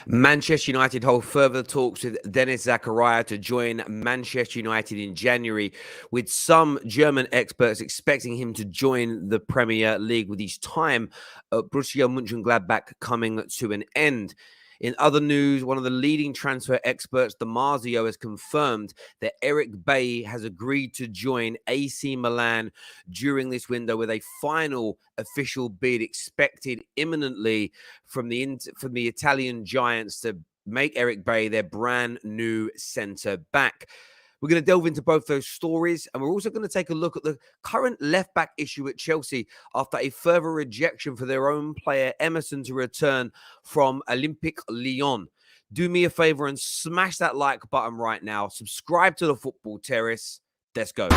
Manchester United hold further talks with Denis Zakaria to join Manchester United in January, with some German experts expecting him to join the Premier League with his time at Borussia Mönchengladbach coming to an end. In other news, one of the leading transfer experts, Damasio, has confirmed that Eric Bailly has agreed to join AC Milan during this window, with a final official bid expected imminently from the Italian giants to make Eric Bailly their brand new centre back. We're going to delve into both those stories, and we're also going to take a look at the current left-back issue at Chelsea after a further rejection for their own player, Emerson, to return from Olympique Lyon. Do me a favor and smash that like button right now. Subscribe to the Football Terrace. Let's go.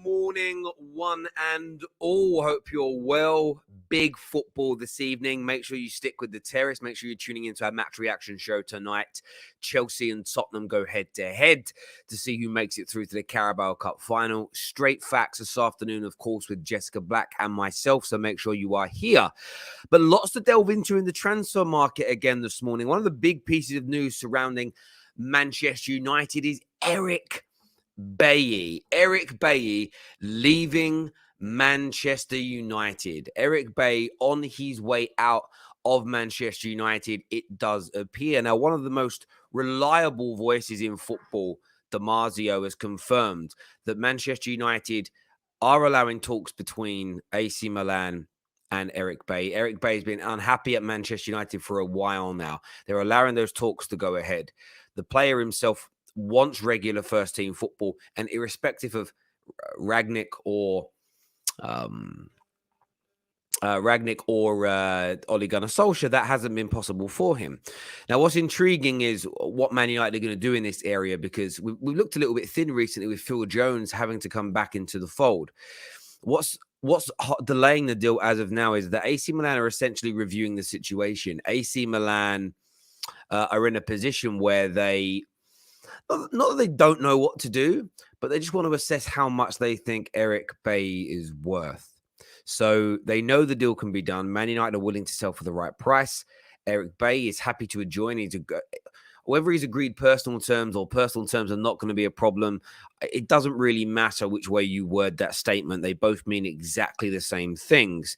Morning, one and all. Hope you're well. Big football this evening. Make sure you stick with the Terrace. Make sure you're tuning into our match reaction show tonight. Chelsea and Tottenham go head-to-head to see who makes it through to the Carabao Cup final. Straight facts this afternoon, of course, with Jessica Black and myself, so make sure you are here. But lots to delve into in the transfer market again this morning. One of the big pieces of news surrounding Manchester United is Eric Bailly leaving Manchester United. Eric Bailly on his way out of Manchester United, it does appear. Now, one of the most reliable voices in football, Damasio, has confirmed that Manchester United are allowing talks between AC Milan and Eric Bailly. Eric Bailly's been unhappy at Manchester United for a while now. They're allowing those talks to go ahead. The player himself wants regular first-team football, and irrespective of Ragnick or Ole Gunnar Solskjaer, that hasn't been possible for him. Now, what's intriguing is what Man United are going to do in this area, because we looked a little bit thin recently with Phil Jones having to come back into the fold. What's delaying the deal as of now is that AC Milan are essentially reviewing the situation. AC Milan are in a position where they, not that they don't know what to do, but they just want to assess how much they think Eric Bailly is worth. So they know the deal can be done. Man United are willing to sell for the right price. Eric Bailly is happy to join. Whether he's agreed personal terms or personal terms are not going to be a problem. It doesn't really matter which way you word that statement. They both mean exactly the same things.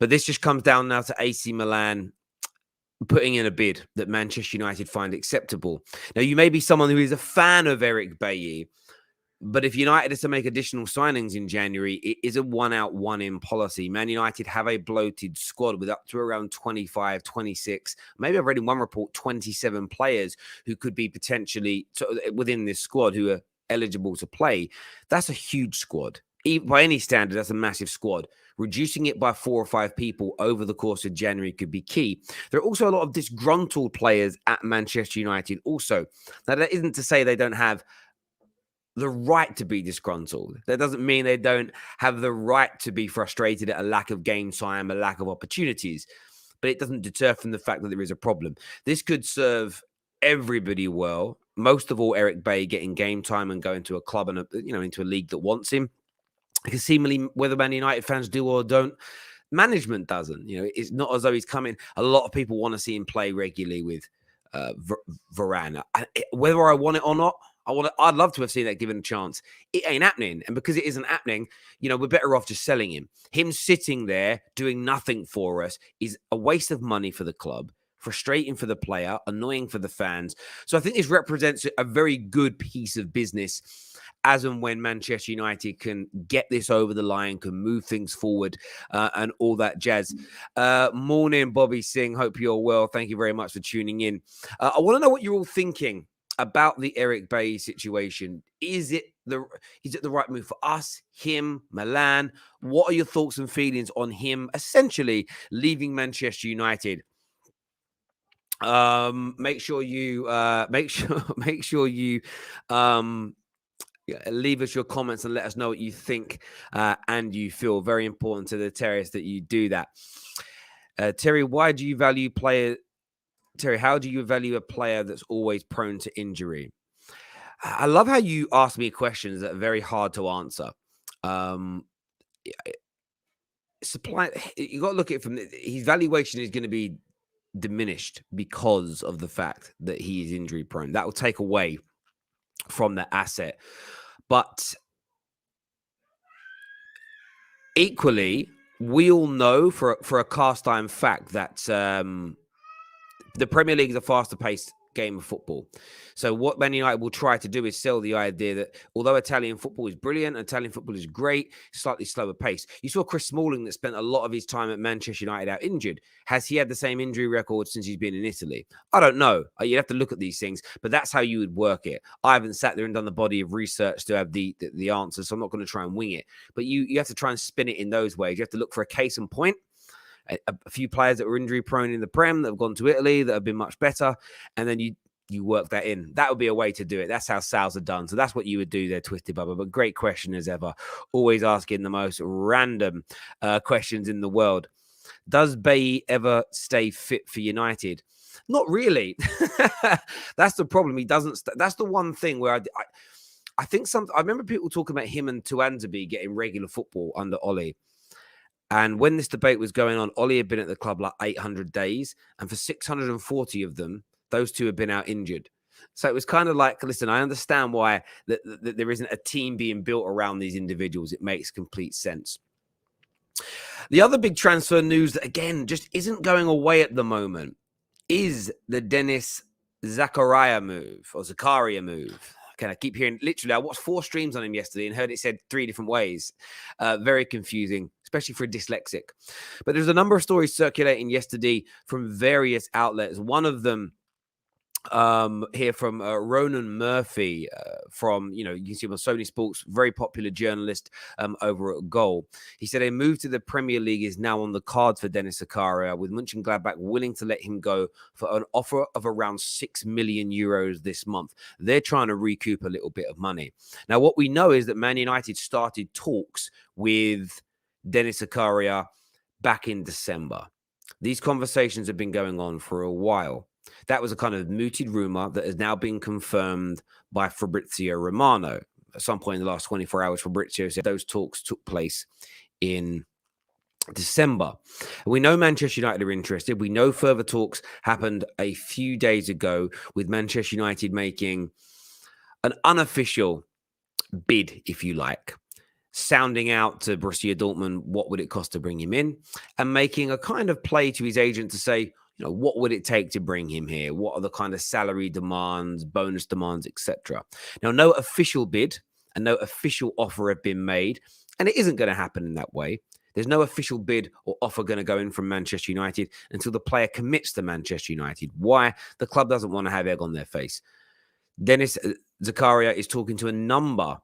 But this just comes down now to AC Milan putting in a bid that Manchester United find acceptable. Now, you may be someone who is a fan of Eric Bailly, but if United is to make additional signings in January, it is a one-out, one-in policy. Man United have a bloated squad with up to around 25, 26, maybe I've read in one report, 27 players who could be potentially within this squad who are eligible to play. That's a huge squad. By any standard, that's a massive squad. Reducing it by 4 or 5 people over the course of January could be key. There are also a lot of disgruntled players at Manchester United also. Now, that isn't to say they don't have the right to be disgruntled. That doesn't mean they don't have the right to be frustrated at a lack of game time, a lack of opportunities. But it doesn't deter from the fact that there is a problem. This could serve everybody well. Most of all, Eric Bailly getting game time and going to a club and into a league that wants him. Because seemingly, whether Man United fans do or don't, management doesn't. It's not as though he's coming. A lot of people want to see him play regularly with Varane. Whether I want it or not, I'd love to have seen that given a chance. It ain't happening. And because it isn't happening, we're better off just selling him. Him sitting there doing nothing for us is a waste of money for the club, frustrating for the player, annoying for the fans. So I think this represents a very good piece of business as and when Manchester United can get this over the line, can move things forward and all that jazz. Morning, Bobby Singh. Hope you're well. Thank you very much for tuning in. I want to know what you're all thinking about the Eric Bailly situation. Is it the right move for us, him, Milan? What are your thoughts and feelings on him essentially leaving Manchester United? Make sure you leave us your comments and let us know what you think and you feel. Very important to the Terriers that you do that. Terry, why do you value Terry, how do you value a player that's always prone to injury? I love how you ask me questions that are very hard to answer. You got to look at it from his valuation is going to be diminished because of the fact that he is injury prone. That will take away from the asset. But equally, we all know for a cast iron fact that the Premier League is a faster paced game of football. So what Man United will try to do is sell the idea that although Italian football is brilliant, Italian football is great, slightly slower pace. You saw Chris Smalling that spent a lot of his time at Manchester United out injured. Has he had the same injury record since he's been in Italy? I don't know. You'd have to look at these things, but that's how you would work it. I haven't sat there and done the body of research to have the answers, so I'm not going to try and wing it. But you have to try and spin it in those ways. You have to look for a case in point. A few players that were injury prone in the Prem that have gone to Italy that have been much better. And then you work that in. That would be a way to do it. That's how sales are done. So that's what you would do there, Twisted Bubba. But great question as ever. Always asking the most random questions in the world. Does Bailly ever stay fit for United? Not really. That's the problem. He doesn't. That's the one thing where I think I remember people talking about him and Tuanzebe getting regular football under Ollie. And when this debate was going on, Ollie had been at the club like 800 days. And for 640 of them, those two had been out injured. So it was kind of like, listen, I understand why that there isn't a team being built around these individuals. It makes complete sense. The other big transfer news that, again, just isn't going away at the moment is the Denis Zakaria move or Zakaria move. I keep hearing, literally, I watched 4 streams on him yesterday and heard it said 3 different ways. Very confusing, especially for a dyslexic. But there's a number of stories circulating yesterday from various outlets. One of them here from Ronan Murphy from, you can see him on Sony Sports, very popular journalist over at Goal. He said a move to the Premier League is now on the cards for Denis Zakaria, with Mönchengladbach willing to let him go for an offer of around 6 million euros this month. They're trying to recoup a little bit of money. Now, what we know is that Man United started talks with Denis Zakaria back in December. These conversations have been going on for a while. That was a kind of mooted rumor that has now been confirmed by Fabrizio Romano. At some point in the last 24 hours, Fabrizio said those talks took place in December. We know Manchester United are interested. We know further talks happened a few days ago with Manchester United making an unofficial bid, if you like, sounding out to Borussia Dortmund what would it cost to bring him in, and making a kind of play to his agent to say, what would it take to bring him here? What are the kind of salary demands, bonus demands, etc.? Now, no official bid and no official offer have been made, and it isn't going to happen in that way. There's no official bid or offer going to go in from Manchester United until the player commits to Manchester United. Why? The club doesn't want to have egg on their face. Denis Zakaria is talking to a number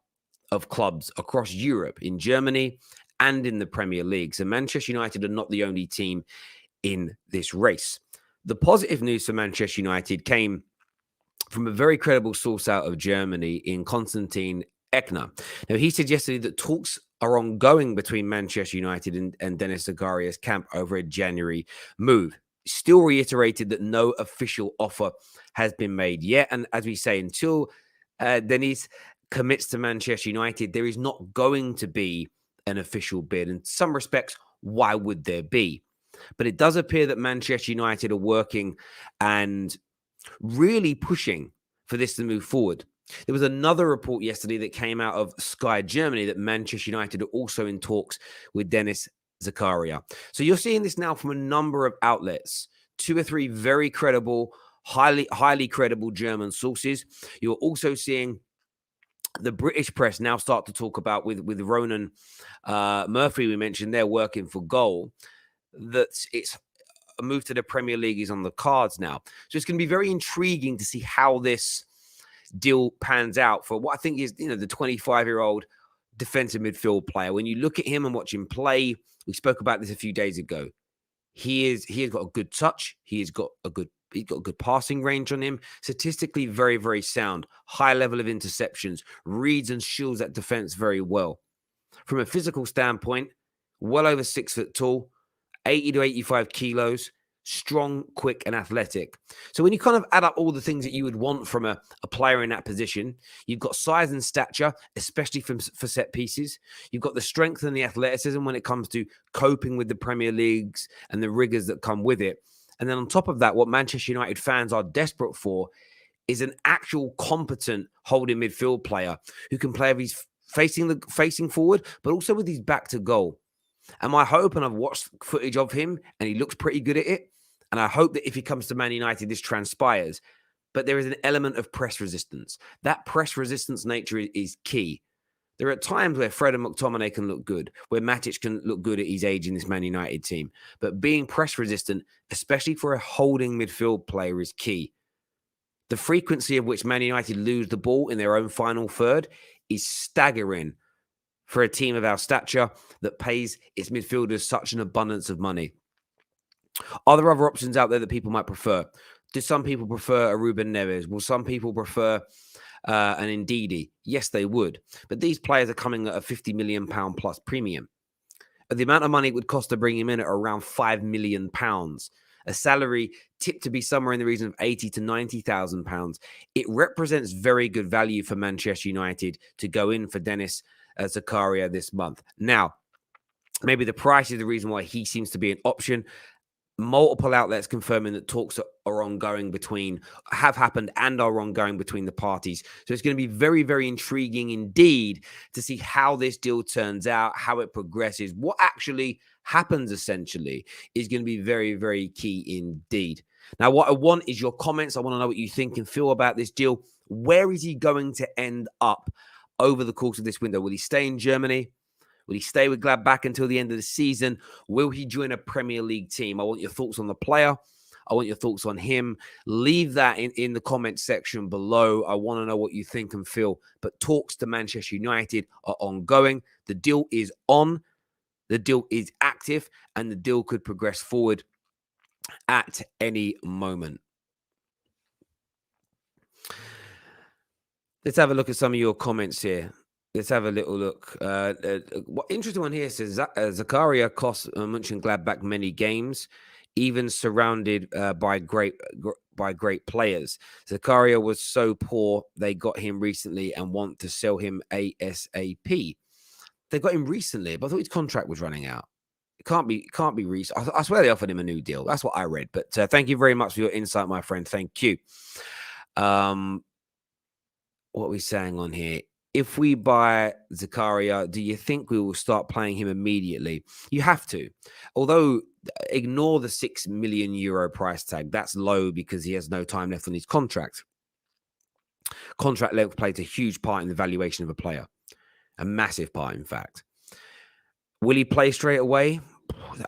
of clubs across Europe, in Germany and in the Premier League. So Manchester United are not the only team in this race. The positive news for Manchester United came from a very credible source out of Germany in Konstantin Eckner. Now, he said yesterday that talks are ongoing between Manchester United and Denis Zakaria's camp over a January move. Still reiterated that no official offer has been made yet. And as we say, until Denis commits to Manchester United, there is not going to be an official bid. In some respects, why would there be? But it does appear that Manchester United are working and really pushing for this to move forward. There was another report yesterday that came out of Sky Germany that Manchester United are also in talks with Denis Zakaria. So you're seeing this now from a number of outlets, 2 or 3 very credible, highly credible German sources. You're also seeing the British press now start to talk about with Ronan Murphy, we mentioned, they're working for Goal, that it's a move to the Premier League is on the cards now. So it's going to be very intriguing to see how this deal pans out for what I think is, the 25-year-old defensive midfield player. When you look at him and watch him play, we spoke about this a few days ago. He has got a good touch. He's got a good passing range on him. Statistically, very, very sound. High level of interceptions. Reads and shields that defense very well. From a physical standpoint, well over 6 foot tall, 80 to 85 kilos, strong, quick, and athletic. So when you kind of add up all the things that you would want from a player in that position, you've got size and stature, especially for set pieces. You've got the strength and the athleticism when it comes to coping with the Premier Leagues and the rigors that come with it. And then on top of that, what Manchester United fans are desperate for is an actual competent holding midfield player who can play if he's facing forward, but also with his back to goal. And my hope, and I've watched footage of him, and he looks pretty good at it. And I hope that if he comes to Man United, this transpires. But there is an element of press resistance. That press resistance nature is key. There are times where Fred and McTominay can look good, where Matic can look good at his age in this Man United team. But being press resistant, especially for a holding midfield player, is key. The frequency of which Man United lose the ball in their own final third is staggering for a team of our stature that pays its midfielders such an abundance of money. Are there other options out there that people might prefer? Do some people prefer a Ruben Neves? Will some people prefer an Ndidi? Yes, they would. But these players are coming at a £50 million plus premium. The amount of money it would cost to bring him in at around £5 million. A salary tipped to be somewhere in the region of £80,000 to £90,000. It represents very good value for Manchester United to go in for Denis Zakaria this month. Now, maybe the price is the reason why he seems to be an option. Multiple outlets confirming that talks are ongoing have happened and are ongoing between the parties. So it's going to be very, very intriguing indeed to see how this deal turns out, how it progresses, what actually happens essentially is going to be very, very key indeed. Now, what I want is your comments. I want to know what you think and feel about this deal. Where is he going to end up over the course of this window? Will he stay in Germany? Will he stay with Gladbach until the end of the season? Will he join a Premier League team? I want your thoughts on the player. I want your thoughts on him. Leave that in the comment section below. I want to know what you think and feel. But talks to Manchester United are ongoing. The deal is on. The deal is active. And the deal could progress forward at any moment. Let's have a look at some of your comments here. Let's have a little look. What interesting one here says Zakaria cost Mönchengladbach many games, even surrounded by great players. Zakaria was so poor they got him recently and want to sell him ASAP. They got him recently, but I thought his contract was running out. It can't be recent. I swear they offered him a new deal. That's what I read. But thank you very much for your insight, my friend. Thank you. What are we saying on here? If we buy Zakaria, do you think we will start playing him immediately? You have to. Although, ignore the €6 million price tag. That's low because he has no time left on his contract. Contract length plays a huge part in the valuation of a player. A massive part, in fact. Will he play straight away?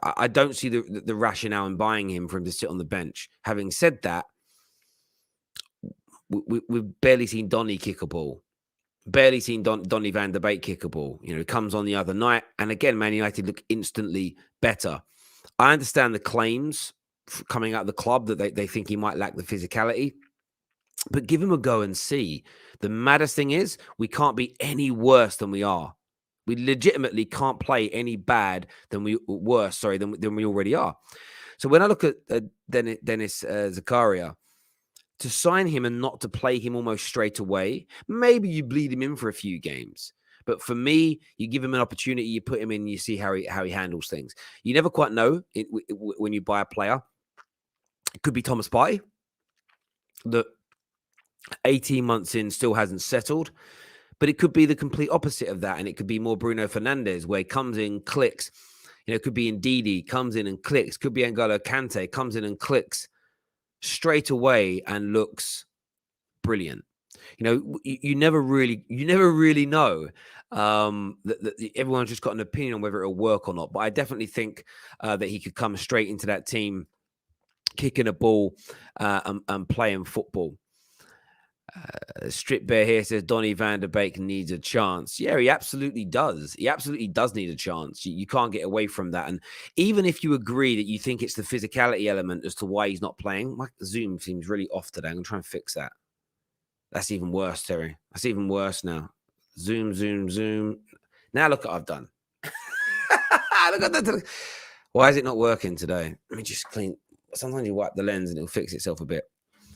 I don't see the rationale in buying him for him to sit on the bench. Having said that, we've barely seen Donny kick a ball. Barely seen Donny van der Beek kick a ball. He comes on the other night. And again, Man United look instantly better. I understand the claims coming out of the club that they think he might lack the physicality. But give him a go and see. The maddest thing is we can't be any worse than we are. We legitimately can't play any bad than we already are. So when I look at Denis Zakaria, to sign him and not to play him almost straight away, maybe you bleed him in for a few games. But for me, you give him an opportunity, you put him in, you see how he handles things. You never quite know when you buy a player. It could be Thomas Partey, that 18 months in still hasn't settled. But it could be the complete opposite of that. And it could be more Bruno Fernandes, where he comes in, clicks. It could be Ndidi, comes in and clicks. Could be N'Golo Kante, comes in and clicks straight away and looks brilliant. You never really know. That everyone's just got an opinion on whether it'll work or not. But I definitely think that he could come straight into that team, kicking a ball and playing football. Strip Bear here says Donny van der Beek needs a chance. Yeah, he absolutely does. He absolutely does need a chance. You can't get away from that. And even if you agree that you think it's the physicality element as to why he's not playing, my Zoom seems really off today. I'm going to try and fix that. That's even worse, Terry. That's even worse now. Zoom, zoom, zoom. Now look what I've done. Look at that. Why is it not working today? Let me just clean. Sometimes you wipe the lens and it'll fix itself a bit.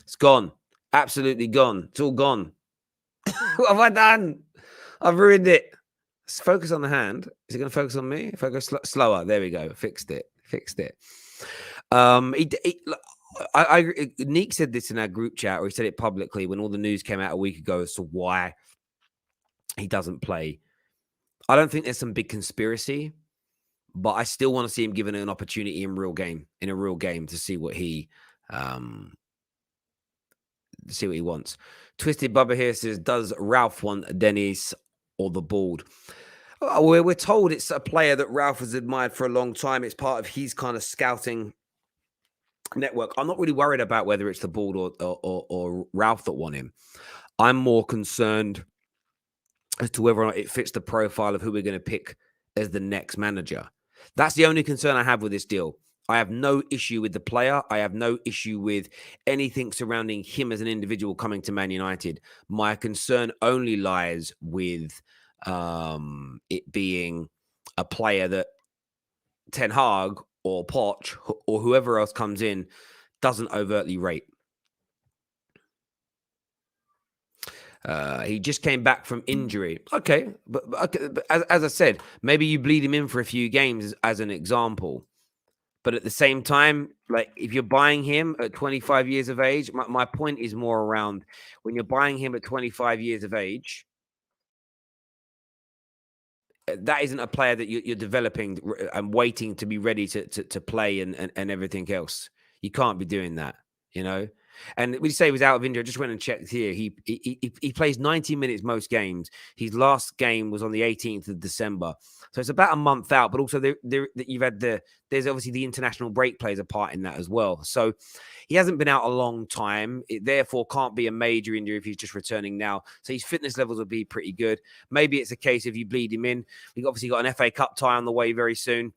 It's gone. Absolutely gone. It's all gone. What have I done? I've ruined it. Let's focus on the hand. Is it going to focus on me? If I go slower, there we go. Fixed it. Neek said this in our group chat, or he said it publicly when all the news came out a week ago as to why he doesn't play. I don't think there's some big conspiracy, but I still want to see him given an opportunity in a real game to see what he wants. Twisted Bubba here says, does Ralph want Denis or the bald? We're told it's a player that Ralph has admired for a long time. It's part of his kind of scouting network. I'm not really worried about whether it's the bald or Ralph that want him. I'm more concerned as to whether or not it fits the profile of who we're going to pick as the next manager. That's the only concern I have with this deal. I have no issue with the player. I have no issue with anything surrounding him as an individual coming to Man United. My concern only lies with it being a player that Ten Hag or Poch or whoever else comes in doesn't overtly rate. He just came back from injury. Okay, but as I said, maybe you bleed him in for a few games as an example. But at the same time, like if you're buying him at 25 years of age, my point is more around when you're buying him at 25 years of age, that isn't a player that you're developing and waiting to be ready to play and everything else. You can't be doing that, you know. And we say he was out of injury. I just went and checked here. He plays 90 minutes most games. His last game was on the 18th of December. So it's about a month out, but also you've had there's obviously the international break plays a part in that as well. So he hasn't been out a long time. It therefore can't be a major injury if he's just returning now. So his fitness levels will be pretty good. Maybe it's a case if you bleed him in. We've obviously got an FA Cup tie on the way very soon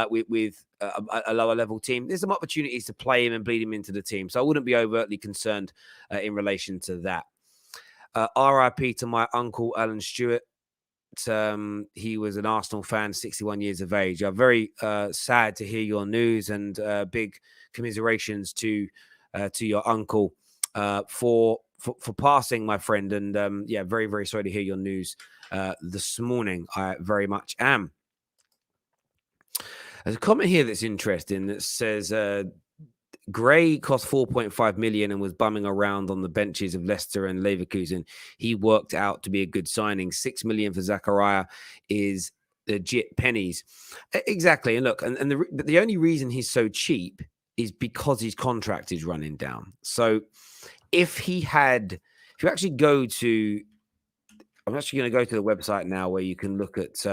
with a lower level team. There's some opportunities to play him and bleed him into the team. So I wouldn't be overtly concerned in relation to that. RIP to my uncle, Alan Stewart. He was an Arsenal fan, 61 years of age. I'm very sad to hear your news and big commiserations to your uncle for passing, my friend. And yeah, very, very sorry to hear your news this morning. I very much am. There's a comment here that's interesting that says Gray cost 4.5 million and was bumming around on the benches of Leicester and Leverkusen. He worked out to be a good signing. 6 million for Zakaria is legit pennies. Exactly. And look, but the only reason he's so cheap is because his contract is running down. So if you actually go to, I'm actually going to go to the website now where you can look at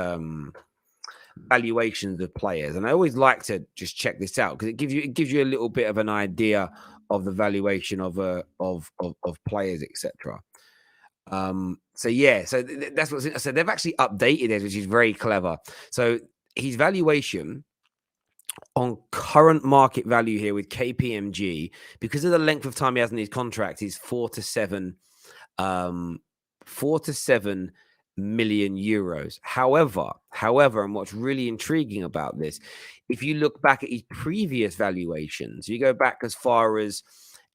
valuations of players, and I always like to just check this out because it gives you a little bit of an idea of the valuation of players, etc. So yeah, so that's what so they've actually updated it, which is very clever. So his valuation on current market value here with KPMG, because of the length of time he has in his contract, is 4 to 7 million euros. However, and what's really intriguing about this, if you look back at his previous valuations, you go back as far as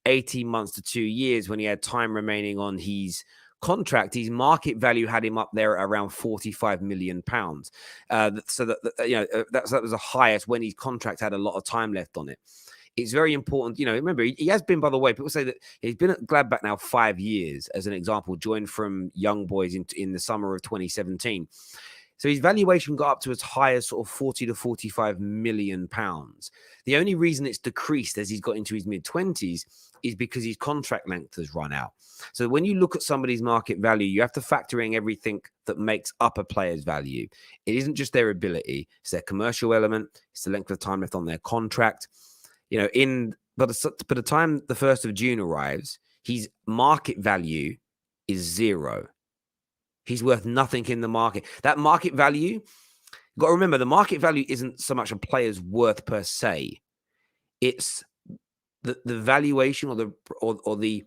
18 months to 2 years when he had time remaining on his contract, his market value had him up there at around 45 million pounds. So that was the highest when his contract had a lot of time left on it. It's very important, remember, he has been, by the way, people say that he's been at Gladbach now 5 years, as an example, joined from Young Boys in the summer of 2017. So his valuation got up to as high as sort of 40 to 45 million pounds. The only reason it's decreased as he's got into his mid-20s is because his contract length has run out. So when you look at somebody's market value, you have to factor in everything that makes up a player's value. It isn't just their ability, it's their commercial element, it's the length of time left on their contract. By the time the 1st of June arrives, His market value is zero. He's worth nothing in the market. That market value, you've got to remember, the market value isn't so much a player's worth per se. It's the valuation or the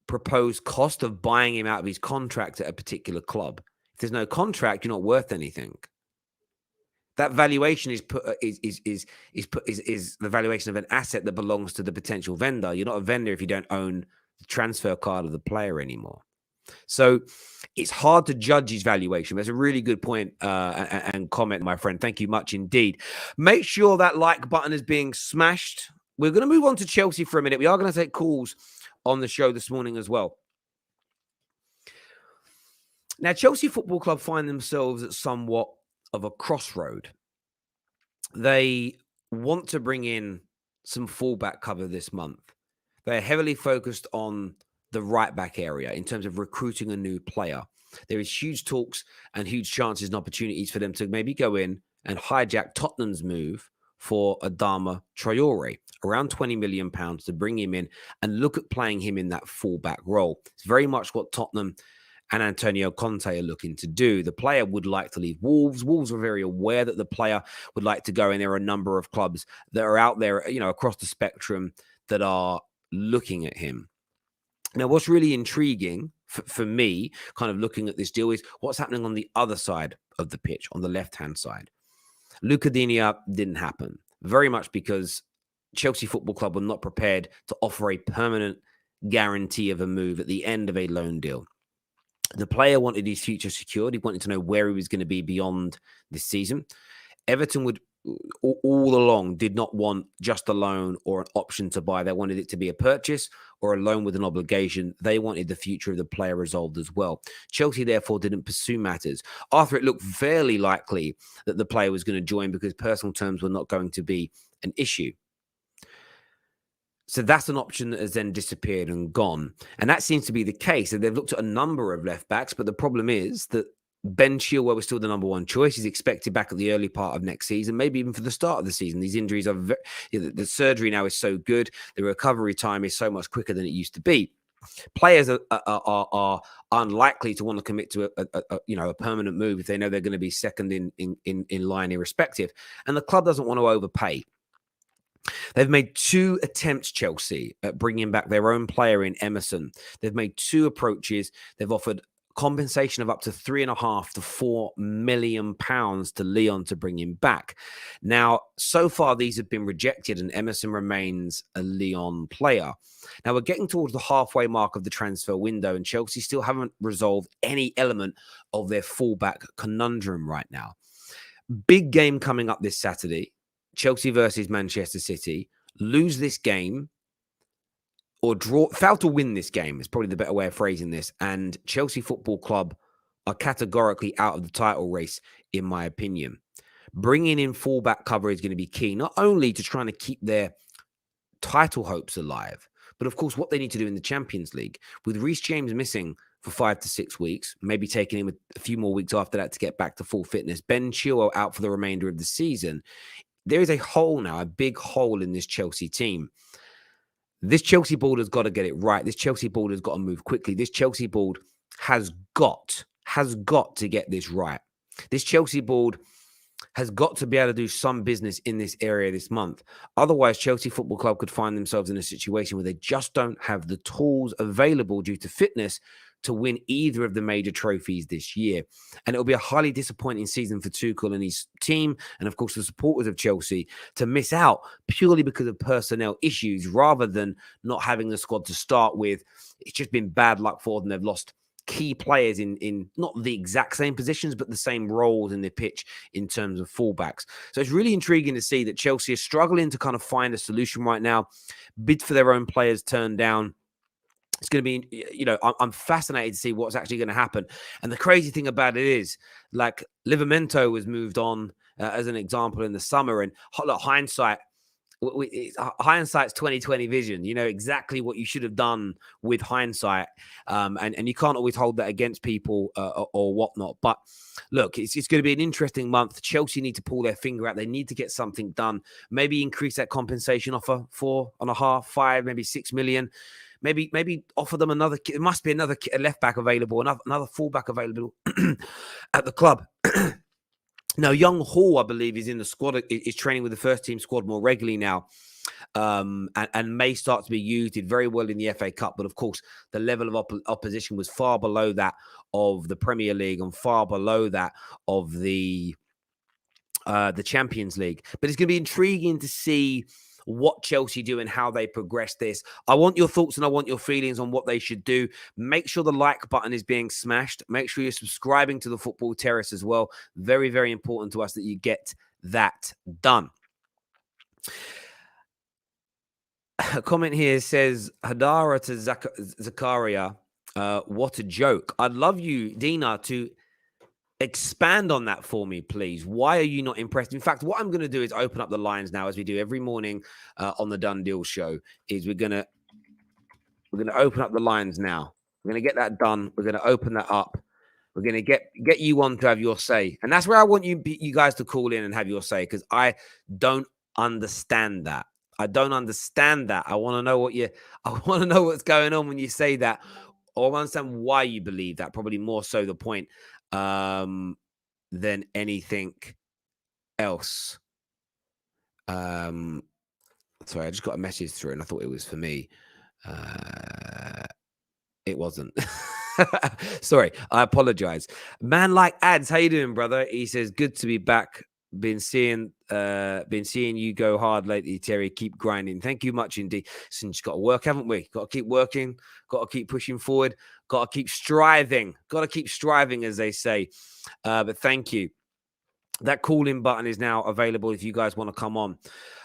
proposed cost of buying him out of his contract at a particular club. If there's no contract, you're not worth anything. That valuation is the valuation of an asset that belongs to the potential vendor. You're not a vendor if you don't own the transfer card of the player anymore. So it's hard to judge his valuation. That's a really good point and comment, my friend. Thank you much indeed. Make sure that like button is being smashed. We're going to move on to Chelsea for a minute. We are going to take calls on the show this morning as well. Now, Chelsea Football Club find themselves at somewhat of a crossroad. They want to bring in some fullback cover this month. They're heavily focused on the right back area in terms of recruiting a new player. There is huge talks and huge chances and opportunities for them to maybe go in and hijack Tottenham's move for Adama Traore, around £20 million to bring him in and look at playing him in that fullback role. It's very much what Tottenham and Antonio Conte are looking to do. The player would like to leave Wolves. Wolves are very aware that the player would like to go, and there are a number of clubs that are out there, across the spectrum that are looking at him. Now, what's really intriguing for me, kind of looking at this deal, is what's happening on the other side of the pitch, on the left-hand side. Luca Digne didn't happen, very much because Chelsea Football Club were not prepared to offer a permanent guarantee of a move at the end of a loan deal. The player wanted his future secured. He wanted to know where he was going to be beyond this season. Everton would all along did not want just a loan or an option to buy. They wanted it to be a purchase or a loan with an obligation. They wanted the future of the player resolved as well. Chelsea, therefore, didn't pursue matters. After it looked fairly likely that the player was going to join because personal terms were not going to be an issue. So that's an option that has then disappeared and gone. And that seems to be the case. And they've looked at a number of left backs, but the problem is that Ben Chilwell was still the number one choice. He's expected back at the early part of next season, maybe even for the start of the season. These injuries are the surgery now is so good. The recovery time is so much quicker than it used to be. Players are unlikely to want to commit to a permanent move if they know they're going to be second in line irrespective. And the club doesn't want to overpay. They've made 2 attempts, Chelsea, at bringing back their own player in Emerson. They've made 2 approaches. They've offered compensation of up to £3.5 to £4 million to Lyon to bring him back. Now, so far, these have been rejected, and Emerson remains a Lyon player. Now, we're getting towards the halfway mark of the transfer window, and Chelsea still haven't resolved any element of their fullback conundrum right now. Big game coming up this Saturday. Chelsea versus Manchester City. Lose this game or fail to win this game is probably the better way of phrasing this. And Chelsea Football Club are categorically out of the title race, in my opinion. Bringing in fullback cover is going to be key, not only to trying to keep their title hopes alive, but of course what they need to do in the Champions League. With Reece James missing for 5 to 6 weeks, maybe taking him a few more weeks after that to get back to full fitness, Ben Chilwell out for the remainder of the season, there is a hole now, a big hole in this Chelsea team. This Chelsea board has got to get it right. This Chelsea board has got to move quickly. This Chelsea board has got to get this right. This Chelsea board has got to be able to do some business in this area this month. Otherwise, Chelsea Football Club could find themselves in a situation where they just don't have the tools available due to fitness to win either of the major trophies this year. And it'll be a highly disappointing season for Tuchel and his team, and of course the supporters of Chelsea, to miss out purely because of personnel issues rather than not having the squad to start with. It's just been bad luck for them. They've lost key players in not the exact same positions, but the same roles in the pitch in terms of fullbacks. So it's really intriguing to see that Chelsea is struggling to kind of find a solution right now. Bid for their own players turned down. It's going to be, I'm fascinated to see what's actually going to happen. And the crazy thing about it is, like, Livramento was moved on as an example in the summer. And look, hindsight's 2020 vision. You know exactly what you should have done with hindsight. And you can't always hold that against people or whatnot. But look, it's going to be an interesting month. Chelsea need to pull their finger out. They need to get something done. Maybe increase that compensation offer 4.5, 5, maybe 6 million. maybe offer them another. There must be another left back available, another fullback available at the club. Now, Young Hall, I believe, is in the squad. Is training with the first team squad more regularly now, and may start to be used. Did very well in the FA Cup, but of course, the level of opposition was far below that of the Premier League and far below that of the Champions League. But it's going to be intriguing to see what Chelsea do and how they progress this. I want your thoughts and I want your feelings on what they should do. Make sure the like button is being smashed. Make sure you're subscribing to the Football Terrace as well. Very, very important to us that you get that done. A comment here says, Hadara to Zakaria, what a joke. I'd love you, Dina, to expand on that for me, please. Why are you not impressed? In fact, what I'm going to do is open up the lines now, as we do every morning on the Done Deal show. Is we're going to open up the lines now. We're going to get that done. We're going to open that up. We're going to get you on to have your say, and that's where I want you guys to call in and have your say, because I don't understand that. I don't understand that. I want to know I want to know what's going on when you say that, or I want to understand why you believe that. Probably more so the point than anything else. Sorry, I just got a message through and I thought it was for me. It wasn't. Sorry, I apologize. Man like ads, how you doing, brother? He says, good to be back. Been seeing you go hard lately, Terry. Keep grinding. Thank you much indeed. Since got to work, haven't we? Got to keep working. Got to keep pushing forward. Got to keep striving. Got to keep striving, as they say. But thank you. That call-in button is now available if you guys want to come on.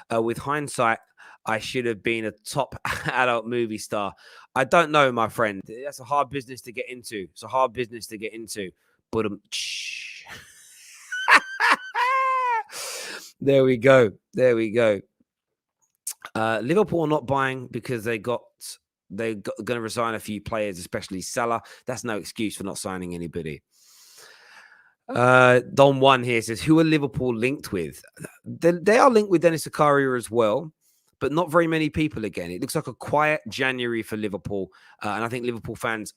With hindsight, I should have been a top adult movie star. I don't know, my friend. That's a hard business to get into. It's a hard business to get into. But there we go. There we go. Liverpool are not buying because they're going to resign a few players, especially Salah. That's no excuse for not signing anybody. Don One here says, who are Liverpool linked with? They are linked with Denis Zakaria as well, but not very many people again. It looks like a quiet January for Liverpool. And I think Liverpool fans,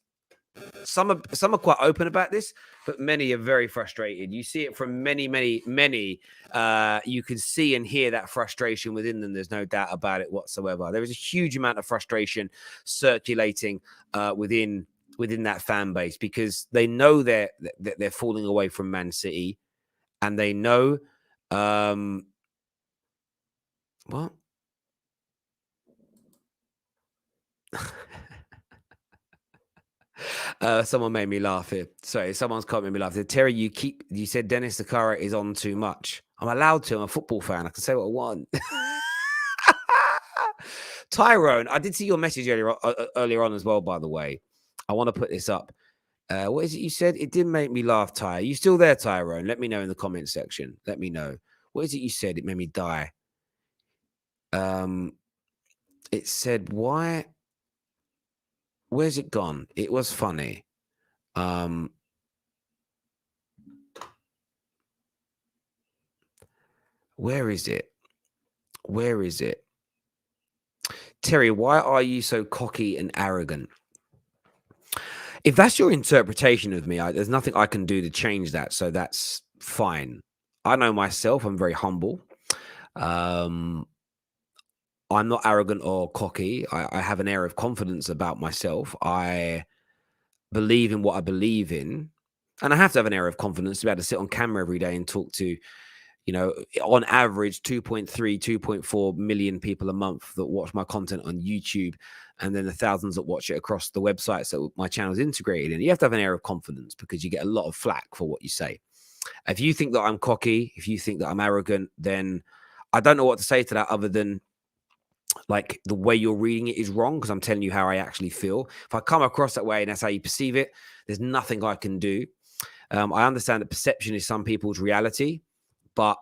some are quite open about this, but many are very frustrated. You see it from many. You can see and hear that frustration within them. There's no doubt about it whatsoever. There is a huge amount of frustration circulating within that fan base, because they know they're falling away from Man City, and they know what? Someone made me laugh here. Sorry, someone's made me laugh. Terry, you said Denis Zakaria is on too much. I'm allowed to. I'm a football fan. I can say what I want. Tyrone, I did see your message earlier on as well, by the way. I want to put this up. What is it you said? It did make me laugh, Ty. Are you still there, Tyrone? Let me know in the comment section. Let me know. What is it you said? It made me die. It said, why? Where's it gone? It was funny. Where is it? Where is it? Terry, why are you so cocky and arrogant? If that's your interpretation of me, there's nothing I can do to change that. So that's fine. I know myself. I'm very humble. I'm not arrogant or cocky. I have an air of confidence about myself. I believe in what I believe in. And I have to have an air of confidence to be able to sit on camera every day and talk to, on average, 2.3, 2.4 million people a month that watch my content on YouTube, and then the thousands that watch it across the websites that my channel is integrated in. You have to have an air of confidence, because you get a lot of flack for what you say. If you think that I'm cocky, if you think that I'm arrogant, then I don't know what to say to that other than, like, the way you're reading it is wrong, because I'm telling you how I actually feel. If I come across that way and that's how you perceive it, there's nothing I can do. I understand that perception is some people's reality, but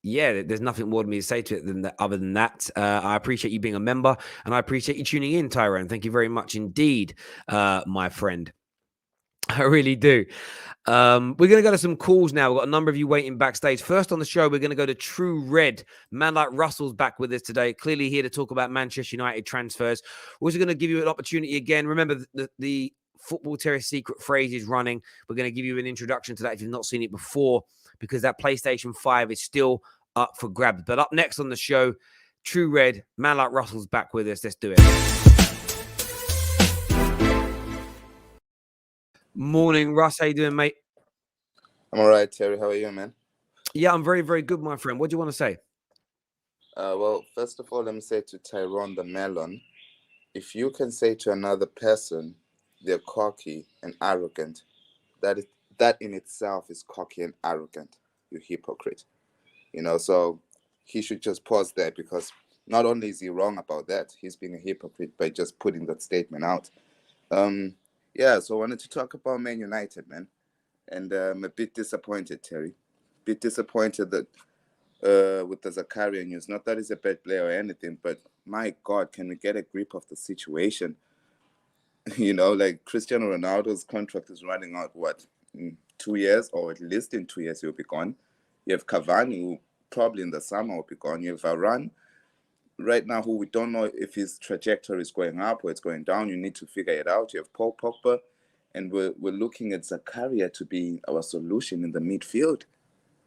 yeah, there's nothing more to me to say to it than that, other than that. I appreciate you being a member, and I appreciate you tuning in, Tyrone. Thank you very much indeed, my friend. I really do. We're going to go to some calls now. We've got a number of you waiting backstage. First on the show, we're going to go to True Red. Man like Russell's back with us today. Clearly here to talk about Manchester United transfers. We're also going to give you an opportunity again. Remember, the Football Terrace secret phrase is running. We're going to give you an introduction to that if you've not seen it before, because that PlayStation 5 is still up for grabs. But up next on the show, True Red, Man like Russell's back with us. Let's do it. Morning, Russ. How you doing, mate? I'm all right, Terry. How are you, man? Yeah, I'm very, very good, my friend. What do you want to say? Well, first of all, let me say to Tyrone the Melon, if you can say to another person they're cocky and arrogant, that is that in itself is cocky and arrogant. You hypocrite. So he should just pause there, because not only is he wrong about that, he's being a hypocrite by just putting that statement out. Um, yeah. So I wanted to talk about Man United, man, and I'm a bit disappointed, Terry. Bit disappointed that with the Zakaria news. Not that he's a bad player or anything, but my God, can we get a grip of the situation? Like Cristiano Ronaldo's contract is running out, what, in 2 years, or at least in 2 years he'll be gone. You have Cavani, who probably in the summer will be gone. You have Varane right now, who we don't know if his trajectory is going up or it's going down. You need to figure it out. You have Paul Pogba, and we're looking at Zakaria to be our solution in the midfield.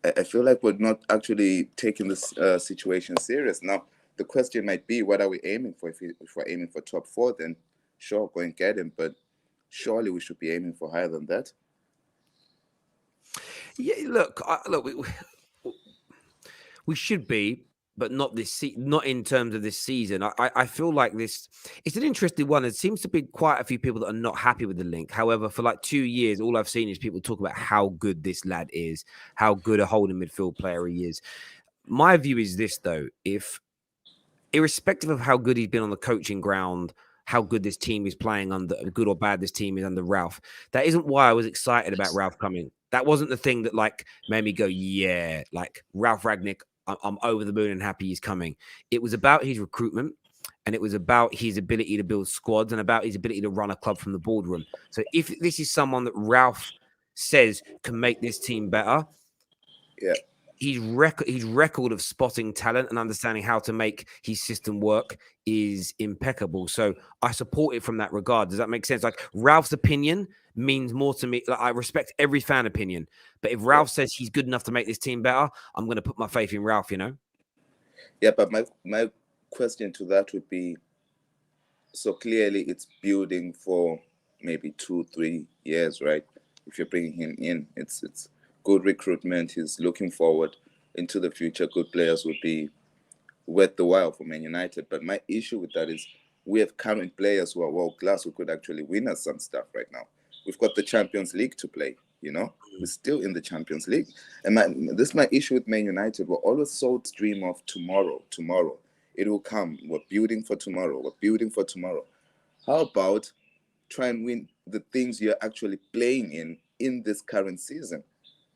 I feel like we're not actually taking this situation serious. Now, the question might be, what are we aiming for? If we're aiming for top four, then sure, go and get him. But surely we should be aiming for higher than that. Yeah, look, we should be, but not not in terms of this season. I feel like this. It's an interesting one. It seems to be quite a few people that are not happy with the link. However, for like 2 years, all I've seen is people talk about how good this lad is, how good a holding midfield player he is. My view is this, though: if irrespective of how good he's been on the coaching ground, how good this team is playing under, good or bad this team is under Ralph, that isn't why I was excited about Ralph coming. That wasn't the thing that like made me go, yeah, like Ralph Ragnick, I'm over the moon and happy he's coming. It was about his recruitment, and it was about his ability to build squads and about his ability to run a club from the boardroom. So if this is someone that Ralph says can make this team better, Yeah. his record of spotting talent and understanding how to make his system work is impeccable. So I support it from that regard. Does that make sense? Like Ralph's opinion means more to me. Like, I respect every fan opinion, but if Yeah. Ralph says he's good enough to make this team better, I'm going to put my faith in Ralph. Yeah, but my question to that would be, so clearly it's building for maybe 2-3 years, right? If you're bringing him in, it's good recruitment. He's looking forward into the future. Good players would be worth the while for Man United. But my issue with that is we have current players who are world class, who could actually win us some stuff right now. We've got the Champions League to play. We're still in the Champions League, and this is my issue with Man United. We're always so dream of tomorrow. Tomorrow it will come. We're building for tomorrow. We're building for tomorrow. How about try and win the things you're actually playing in this current season?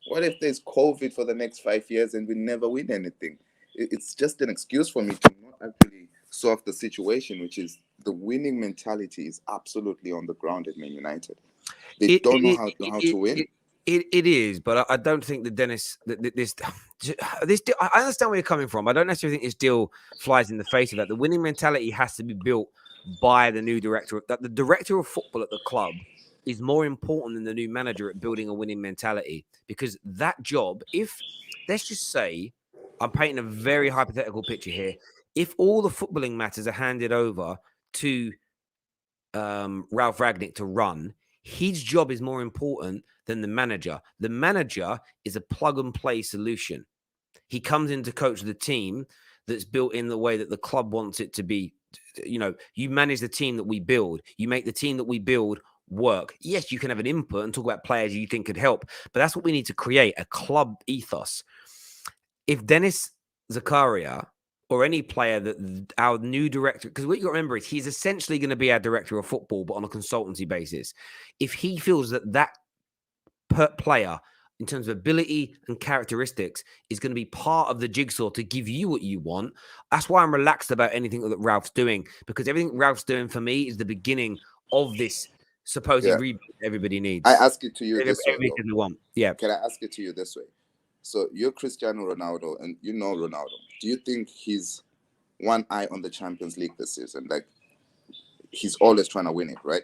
What if there's COVID for the next 5 years and we never win anything? It's just an excuse for me to not actually solve the situation, which is the winning mentality is absolutely on the ground at Man United. They It don't know it how to it win. it it is, but I don't think that Dennis this this deal, I understand where you're coming from. I don't necessarily think this deal flies in the face of that. The winning mentality has to be built by the new director. That the director of football at the club is more important than the new manager at building a winning mentality, because that job, if let's just say, I'm painting a very hypothetical picture here. If all the footballing matters are handed over to Ralph Ragnick to run, his job is more important than the manager. The manager is a plug and play solution. He comes in to coach the team that's built in the way that the club wants it to be. You manage the team that we build. You make the team that we build work. Yes, you can have an input and talk about players you think could help, but that's what we need to create, a club ethos. If Denis Zakaria or any player that our new director, because what you got to remember is he's essentially going to be our director of football, but on a consultancy basis. If he feels that player, in terms of ability and characteristics, is going to be part of the jigsaw to give you what you want, that's why I'm relaxed about anything that Ralph's doing, because everything Ralph's doing for me is the beginning of this supposed Yeah. rebuild everybody needs. I ask it to you this way. Everybody can want. Yeah. Can I ask it to you this way? So you're Cristiano Ronaldo, and you know Ronaldo. Do you think he's one eye on the Champions League this season? Like, he's always trying to win it, right?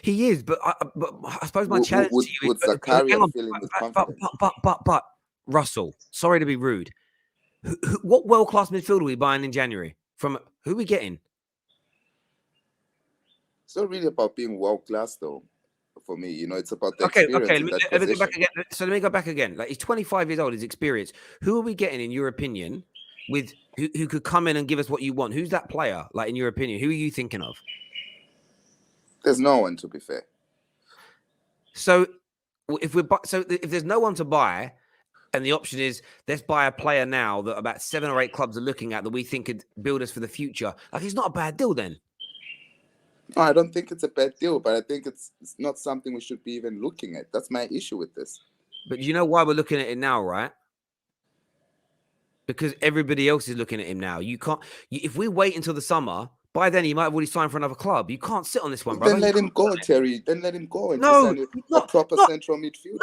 He is, but I suppose my challenge to you Would is, Zakaria hang on, feeling with confidence? but Russell, sorry to be rude. What world-class midfielder are we buying in January? From who are we getting? It's not really about being world class, though. For me, it's about the Okay. experience in that Let me go position. back again. So let me go back again. Like, he's 25 years old. His experience. Who are we getting, in your opinion, with who could come in and give us what you want? Who's that player? Like, in your opinion, who are you thinking of? There's no one, to be fair. So if there's no one to buy, and the option is let's buy a player now that about 7 or 8 clubs are looking at that we think could build us for the future, like, it's not a bad deal then. No, I don't think it's a bad deal, but I think it's not something we should be even looking at. That's my issue with this. But you know why we're looking at it now, right? Because everybody else is looking at him now. You can't. If we wait until the summer, by then he might have already signed for another club. You can't sit on this one, brother. Then let him go, Terry. Then let him go and No, just sign a proper central midfielder.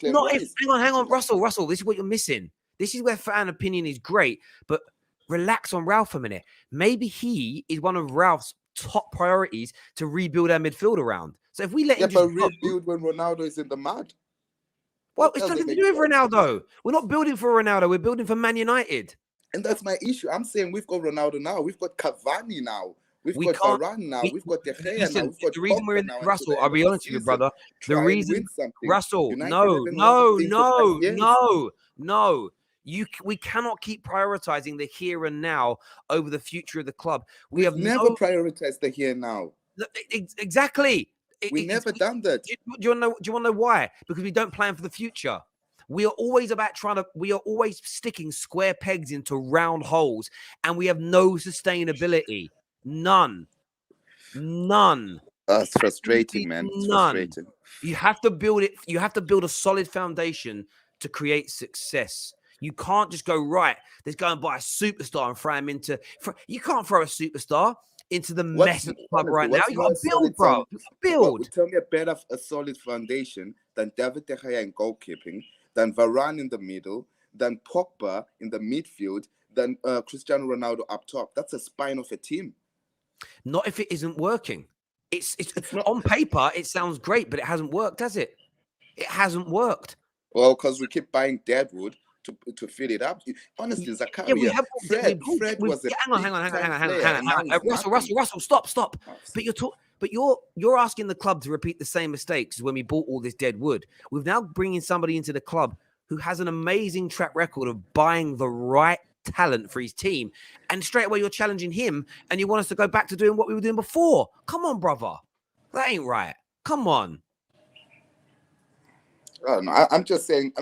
No, Rice. hang on, Russell. This is what you're missing. This is where fan opinion is great, but relax on Ralph a minute. Maybe he is one of Ralph's top priorities to rebuild our midfield around. So if we let him but rebuild when Ronaldo is in the mud. Well, it's nothing to do with Ronaldo. We're not building for Ronaldo. We're building for Man United. And that's my issue. I'm saying we've got Ronaldo now. We've got Cavani now. We've got Varane now. We've got De Gea now. We've got the reason we're in now. Russell, I'll be honest with you, brother. The reason, Russell, no. We cannot keep prioritizing the here and now over the future of the club. We have never prioritized the here and now. Exactly. We've never done that. Do you want to know why? Because we don't plan for the future. We are always always sticking square pegs into round holes, and we have no sustainability. None. It's frustrating, man. It's frustrating. You have to build it. You have to build a solid foundation to create success. You can't just go, right, let's go and buy a superstar and throw him into. You can't throw a superstar into the mess of the club right now. You got to build, bro. Build. Tell me a solid foundation than David De Gea in goalkeeping, than Varane in the middle, than Pogba in the midfield, than Cristiano Ronaldo up top. That's a spine of a team. Not if it isn't working. It's not, on paper, it sounds great, but it hasn't worked, has it? It hasn't worked. Well, because we keep buying deadwood to fill it up. Honestly, Zakaria, Fred was a hang on. Russell, stop. But you're asking the club to repeat the same mistakes as when we bought all this dead wood. We're now bringing somebody into the club who has an amazing track record of buying the right talent for his team, and straight away you're challenging him, and you want us to go back to doing what we were doing before. Come on, brother, that ain't right. Come on. I'm just saying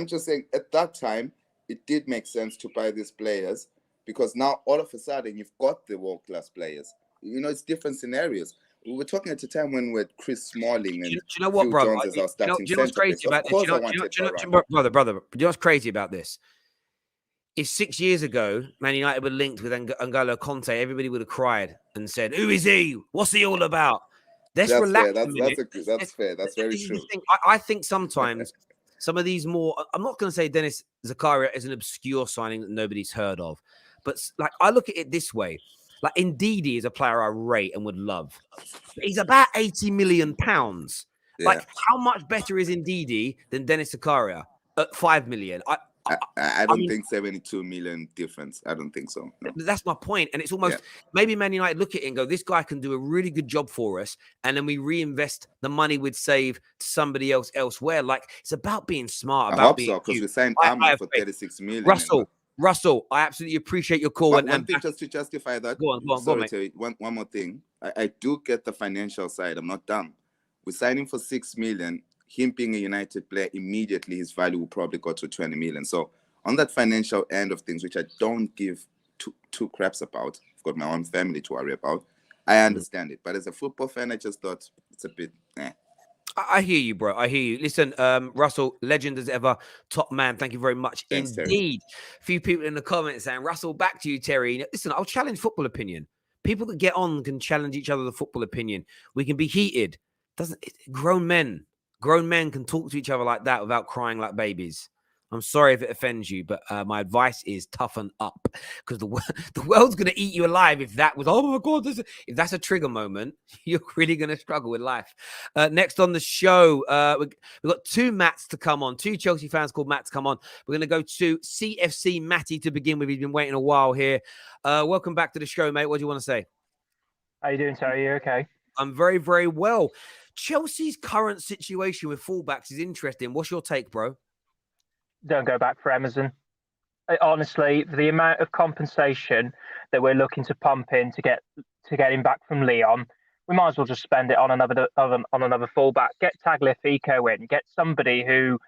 at that time it did make sense to buy these players, because now all of a sudden you've got the world-class players. It's different scenarios. We were talking at a time when we had Chris Smalling and do you know what, brother? Jones as our starting do you know what's crazy about this? Brother, do you know what's crazy about this? If 6 years ago Man United were linked with N'Golo Conte, everybody would have cried and said, "Who is he? What's he all about?" Let's relax a minute. That's fair. That's very true. I think sometimes some of these more, I'm not going to say Denis Zakaria is an obscure signing that nobody's heard of, but like, I look at it this way. Like, Ndidi is a player I rate and would love. He's about £80 million. Yeah. Like, how much better is Ndidi than Denis Zakaria at $5 million? I don't think 72 million difference. I don't think so. No. That's my point. And it's almost maybe Man United look at it and go, this guy can do a really good job for us. And then we reinvest the money we'd save to somebody else elsewhere. Like, it's about being smart. I hope so, because we signed Ahmed for 36 million. Russell, I absolutely appreciate your call. One thing just to justify that. Go on, Terry, one more thing. I do get the financial side. I'm not dumb. We signed him for 6 million. Him being a United player, immediately his value will probably go to 20 million. So on that financial end of things, which I don't give two craps about, I've got my own family to worry about, I understand it. But as a football fan, I just thought it's a bit I hear you, bro. I hear you. Listen, Russell, legend as ever, top man. Thank you very much. Thanks, indeed. A few people in the comments saying, Russell, back to you, Terry. Listen, I'll challenge football opinion. People that get on can challenge each other the football opinion. We can be heated. Grown men can talk to each other like that without crying like babies. I'm sorry if it offends you, but my advice is toughen up, because the world's going to eat you alive if that was, oh my God, if that's a trigger moment, you're really going to struggle with life. Next on the show, we've got two Matts to come on, two Chelsea fans called Matt to come on. We're going to go to CFC Matty to begin with. He's been waiting a while here. Welcome back to the show, mate. What do you want to say? How you doing, Terry? You okay? I'm very, very well. Chelsea's current situation with fullbacks is interesting. What's your take, bro? Don't go back for Emerson. Honestly, for the amount of compensation that we're looking to pump in to get him back from Leon, we might as well just spend it on another fullback. Get Tagliafico in. Get somebody who's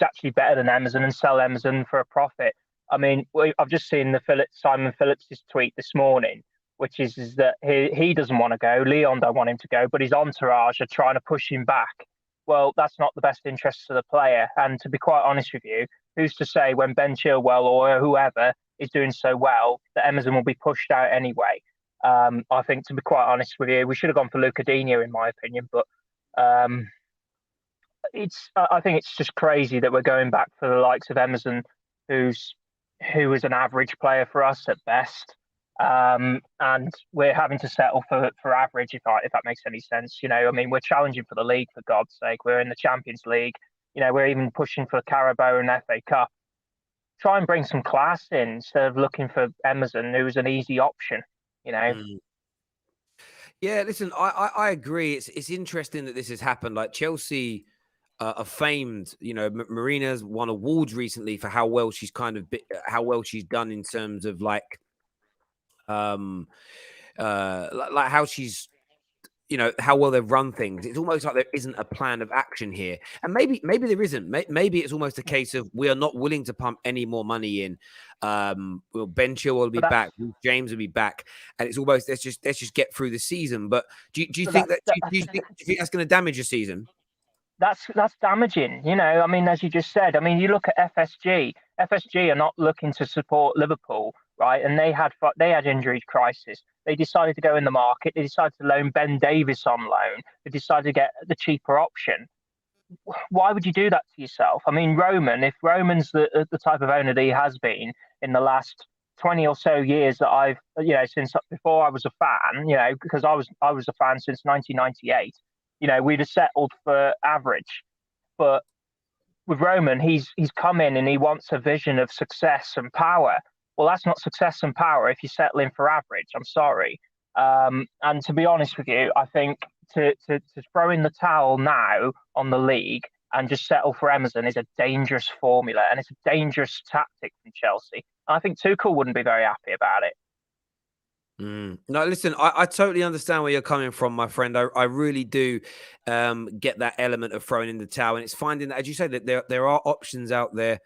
actually better than Emerson, and sell Emerson for a profit. I mean, I've just seen Simon Phillips' tweet this morning, which is that he doesn't want to go. Leon don't want him to go, but his entourage are trying to push him back. Well, that's not the best interests of the player. And to be quite honest with you, who's to say when Ben Chilwell or whoever is doing so well that Emerson will be pushed out anyway? I think, to be quite honest with you, we should have gone for Lucadinho, in my opinion. But I think it's just crazy that we're going back for the likes of Emerson, who is an average player for us at best. And we're having to settle for average, if that makes any sense. You know, I mean, we're challenging for the league, for God's sake. We're in the Champions League. You know, we're even pushing for Carabao and FA Cup. Try and bring some class in instead of looking for Emerson, who's an easy option. You know. Yeah, listen, I agree. It's interesting that this has happened. Like Chelsea are famed. You know, Marina's won awards recently for how well she's done in terms of like how she's, you know, how well they've run things. It's almost like there isn't a plan of action here, and maybe there isn't. Maybe it's almost a case of we are not willing to pump any more money in. Ben Chilwell will be back, James will be back, and it's almost let's just get through the season. But do you think that's going to damage your season? That's damaging, you know. I mean, as you just said, I mean, you look at FSG. FSG are not looking to support Liverpool, right? And they had injury crisis. They decided to go in the market. They decided to loan Ben Davies on loan. They decided to get the cheaper option. Why would you do that to yourself? I mean, if Roman's the type of owner that he has been in the last 20 or so years that I've, you know, since before I was a fan, you know, because I was a fan since 1998. You know, we'd have settled for average. But with Roman, he's come in and he wants a vision of success and power. Well, that's not success and power if you're settling for average. I'm sorry. And to be honest with you, I think to throw in the towel now on the league and just settle for Emerson is a dangerous formula, and it's a dangerous tactic from Chelsea. I think Tuchel wouldn't be very happy about it. No, listen, I totally understand where you're coming from, my friend. I really do get that element of throwing in the towel, and it's finding that, as you say, that there are options out there.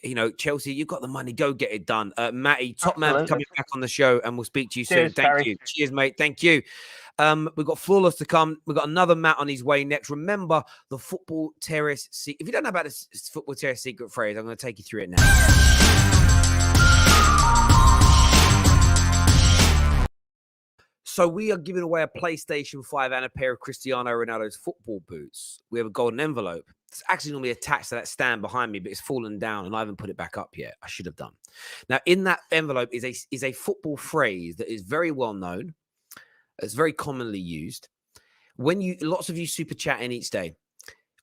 You know, Chelsea, you've got the money, go get it done. Matty, top man, for coming back on the show, and we'll speak to you soon. Thank you. Cheers, mate. Thank you. We've got Flawless to come. We've got another Matt on his way next. Remember the Football Terrace. If you don't know about this Football Terrace secret phrase, I'm going to take you through it now. So we are giving away a PlayStation 5 and a pair of Cristiano Ronaldo's football boots. We have a golden envelope. It's actually normally attached to that stand behind me, but it's fallen down and I haven't put it back up yet. I should have done. Now, in that envelope is a football phrase that is very well known. It's very commonly used. Lots of you super chat in each day.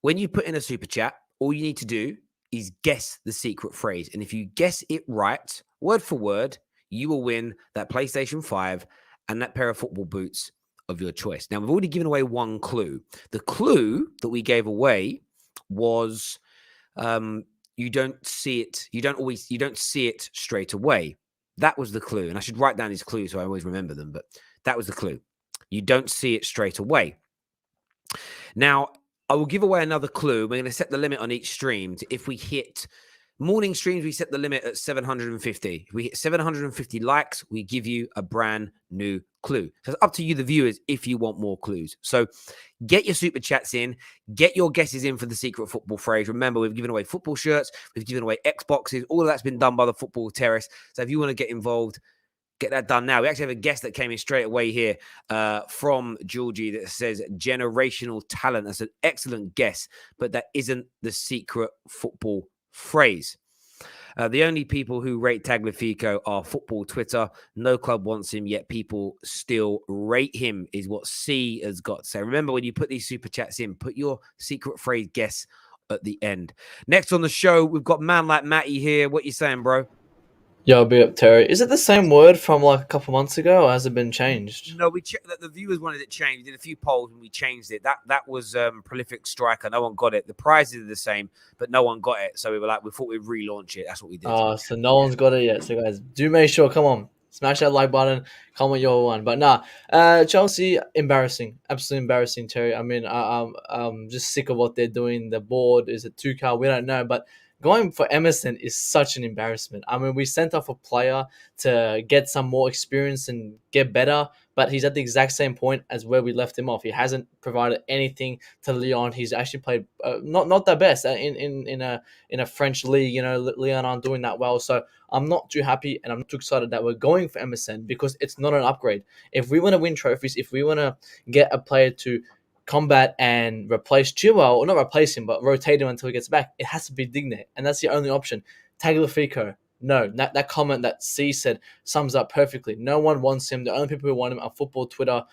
When you put in a super chat, all you need to do is guess the secret phrase. And if you guess it right, word for word, you will win that PlayStation 5 and that pair of football boots of your choice. Now, we've already given away one clue. The clue that we gave away was you don't see it. You don't see it straight away. That was the clue. And I should write down these clues so I always remember them. But that was the clue. You don't see it straight away. Now, I will give away another clue. We're going to set the limit on each stream. If we hit morning streams, we set the limit at 750. If we hit 750 likes, we give you a brand new clue. So it's up to you, the viewers, if you want more clues. So get your super chats in, get your guesses in for the secret football phrase. Remember, we've given away football shirts, we've given away Xboxes. All of that's been done by the Football Terrace. So if you want to get involved, get that done now. We actually have a guest that came in straight away here from Georgie that says generational talent. That's an excellent guess, but that isn't the secret football phrase. The only people who rate Tagliafico are football Twitter. No club wants him, yet people still rate him, is what C has got to say. Remember, when you put these super chats in, put your secret phrase guess at the end. Next on the show, we've got man like Matty here. What you saying, bro? Yo, be up, Terry. Is it the same word from like a couple months ago, or has it been changed? No, the viewers wanted it changed. We did a few polls and we changed it. That was prolific striker. No one got it. The prizes are the same, but no one got it. So we thought we'd relaunch it. That's what we did. Oh, so no one's got it yet. So guys, do make sure. Come on, smash that like button. Comment your one. But Chelsea, embarrassing, absolutely embarrassing, Terry. I mean, I'm just sick of what they're doing. The board is a 2-car. We don't know, but going for Emerson is such an embarrassment. I mean, we sent off a player to get some more experience and get better, but he's at the exact same point as where we left him off. He hasn't provided anything to Lyon. He's actually played not the best in a French league. You know, Lyon aren't doing that well, so I'm not too happy and I'm not too excited that we're going for Emerson because it's not an upgrade. If we want to win trophies, if we want to get a player to combat and replace Chilwell, or not replace him, but rotate him until he gets back, it has to be Digne, and that's the only option. Tagliafico, no. That comment that C said sums up perfectly. No one wants him. The only people who want him are football Twitter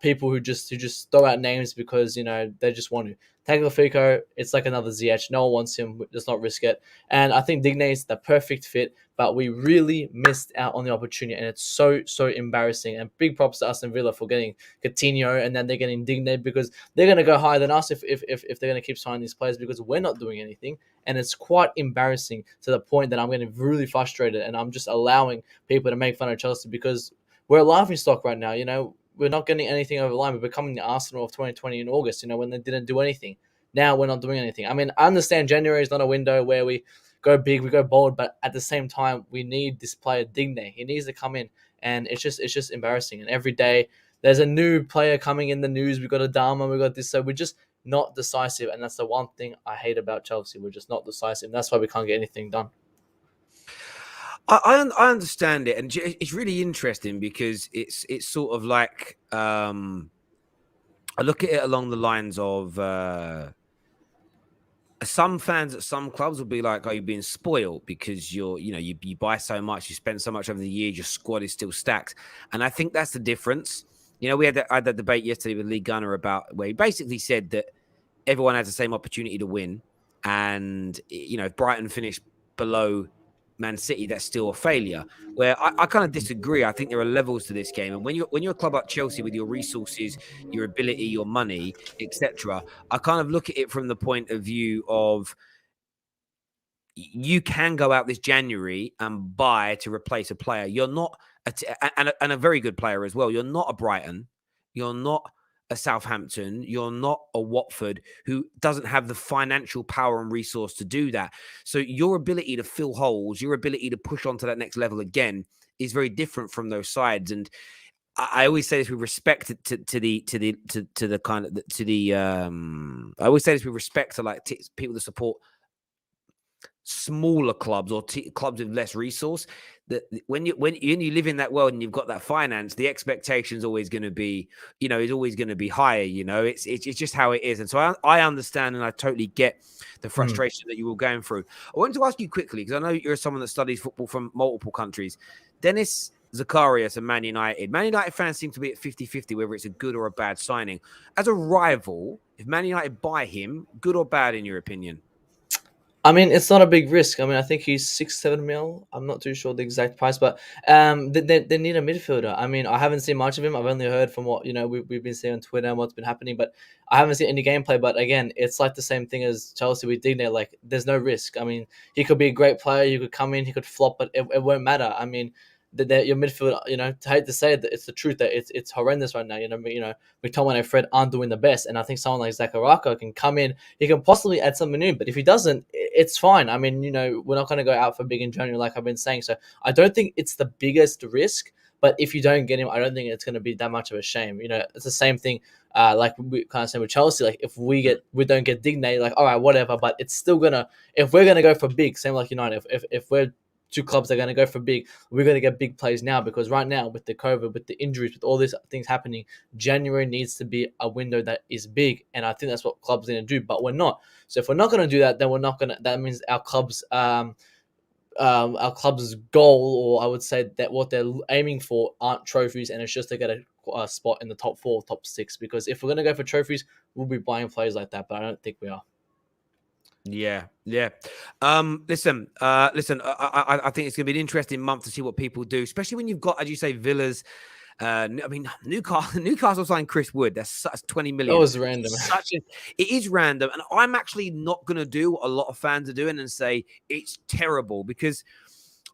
people who just throw out names because they just want to. Tagliafico, it's like another ZH. No one wants him. Let's not risk it. And I think Digne is the perfect fit, but we really missed out on the opportunity, and it's so embarrassing. And big props to Aston Villa for getting Coutinho, and then they're getting Digne because they're going to go higher than us if they're going to keep signing these players because we're not doing anything. And it's quite embarrassing to the point that I'm getting really frustrated, and I'm just allowing people to make fun of Chelsea because we're a laughingstock right now. We're not getting anything over the line. We're becoming the Arsenal of 2020 in August, when they didn't do anything. Now we're not doing anything. I mean, I understand January is not a window where we go big, we go bold, but at the same time, we need this player Digne. He needs to come in, and it's just embarrassing. And every day there's a new player coming in the news. We got Adama, we got this, so we're just not decisive, and that's the one thing I hate about Chelsea. We're just not decisive. That's why we can't get anything done. I understand it, and it's really interesting because it's sort of like I look at it along the lines of some fans at some clubs will be like, "Oh, you're being spoiled because you buy so much, you spend so much over the years, your squad is still stacked," and I think that's the difference. We had that debate yesterday with Lee Gunner about where he basically said that everyone has the same opportunity to win, and if Brighton finish below Man City, that's still a failure. Where I kind of disagree. I think there are levels to this game, and when you're a club like Chelsea with your resources, your ability, your money, etc., I kind of look at it from the point of view of you can go out this January and buy to replace a player. You're not and a very good player as well. You're not a Brighton. You're not a Southampton, you're not a Watford who doesn't have the financial power and resource to do that. So your ability to fill holes, your ability to push on to that next level again is very different from those sides. And I always say this with respect I always say this with respect to people that support smaller clubs or clubs with less resource, that when you live in that world and you've got that finance, the expectation is always going to be, is always going to be higher. It's just how it is. And so I understand and I totally get the frustration that you were going through. I wanted to ask you quickly, because I know you're someone that studies football from multiple countries. Denis Zakaria to Man United. Man United fans seem to be at 50-50 whether it's a good or a bad signing. As a rival, if Man United buy him, good or bad in your opinion? I mean, it's not a big risk. I mean, I think he's 6-7 mil. I'm not too sure the exact price, but they need a midfielder. I mean, I haven't seen much of him. I've only heard from what we've been seeing on Twitter and what's been happening, but I haven't seen any gameplay. But again, it's like the same thing as Chelsea with Digne. Like, there's no risk. I mean, he could be a great player. He could come in. He could flop, but it won't matter. I mean, your midfield, to hate to say it, it's the truth that it's horrendous right now. McTominay and Fred aren't doing the best, and I think someone like Zakaria can come in. He can possibly add something new, but if he doesn't, it's fine. I mean, we're not going to go out for big in January, like I've been saying. So I don't think it's the biggest risk. But if you don't get him, I don't think it's going to be that much of a shame. It's the same thing. Like we kind of say with Chelsea, like if we don't get Digne, like all right, whatever. But it's still if we're gonna go for big, same like United. If we're two clubs that are going to go for big. We're going to get big plays now, because right now with the COVID, with the injuries, with all these things happening, January needs to be a window that is big, and I think that's what clubs are going to do. But we're not. So if we're not going to do that, then we're not going to. That means our club's goal, or I would say that what they're aiming for, aren't trophies, and it's just to get a spot in the top 4, top 6. Because if we're going to go for trophies, we'll be buying players like that, but I don't think we are. Yeah. Listen. I think it's going to be an interesting month to see what people do, especially when you've got, as you say, Villa's. I mean, Newcastle signed Chris Wood. That's 20 million. That was random. It is random, and I'm actually not going to do what a lot of fans are doing and say it's terrible, because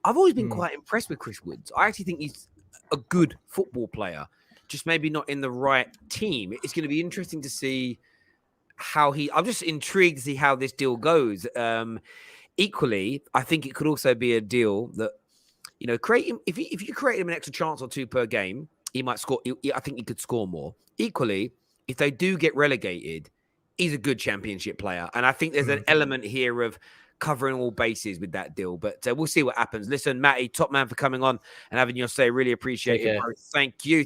I've always been quite impressed with Chris Wood. I actually think he's a good football player, just maybe not in the right team. It's going to be interesting to see how I'm just intrigued to see how this deal goes. Equally, I think it could also be a deal that, create him. If you create him an extra chance or 2 per game, he might score. I think he could score more. Equally, if they do get relegated, he's a good championship player, and I think there's an element here of covering all bases with that deal. But we'll see what happens. Listen, Matty, top man for coming on and having your say. Really appreciate it, bro. Thank you.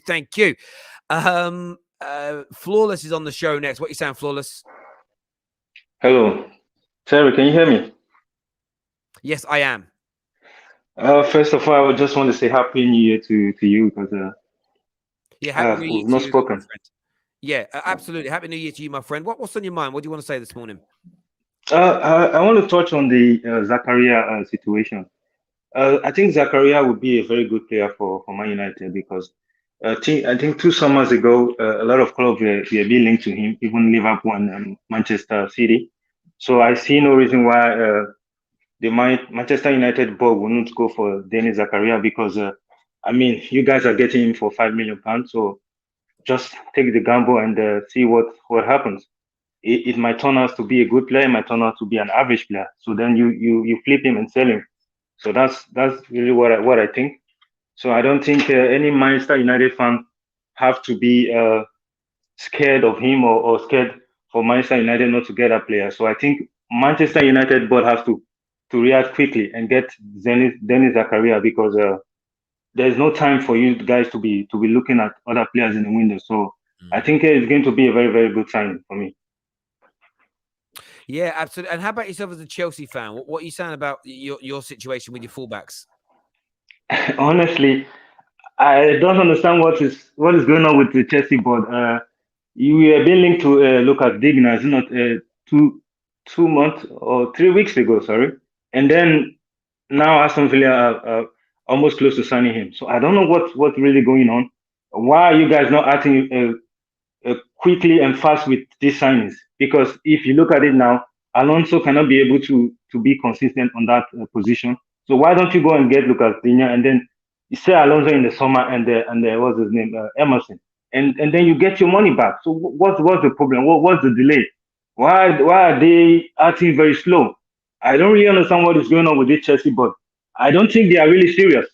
Flawless is on the show next. What are you saying, Flawless? Hello, Terry. Can you hear me? Yes, I am. First of all, I just want to say Happy New Year to you, because Happy New Year we've not to you, spoken. my friend. Yeah, absolutely. Happy New Year to you, my friend. What's on your mind? What do you want to say this morning? I want to touch on the Zakaria situation. I think Zakaria would be a very good player for Man United, because I think 2 summers ago, a lot of clubs were being linked to him, even Liverpool and Manchester City. So I see no reason why the Manchester United board will not go for Denis Zakaria, because you guys are getting him for £5 million, so just take the gamble and see what happens. It might turn out to be a good player, it might turn out to be an average player. So then you flip him and sell him. So that's really what I think. So I don't think any Manchester United fan have to be scared of him or scared for Manchester United not to get a player. So I think Manchester United board has to react quickly and get Denis Zakaria, because there's no time for you guys to be looking at other players in the window. So I think it's going to be a very, very good signing for me. Yeah, absolutely. And how about yourself as a Chelsea fan? What are you saying about your situation with your fullbacks? Honestly, I don't understand what is going on with the Chelsea board. You were being linked to Lucas Digna, is not 2 months or 3 weeks ago, sorry. And then now Aston Villa are almost close to signing him. So I don't know what's really going on. Why are you guys not acting quickly and fast with these signings? Because if you look at it now, Alonso cannot be able to be consistent on that position. So why don't you go and get Lucas Digne, and then you sell Alonso in the summer, and what's his name, Emerson, and then you get your money back. So what's the problem? What's the delay? Why are they acting very slow? I don't really understand what is going on with this Chelsea board. I don't think they are really serious.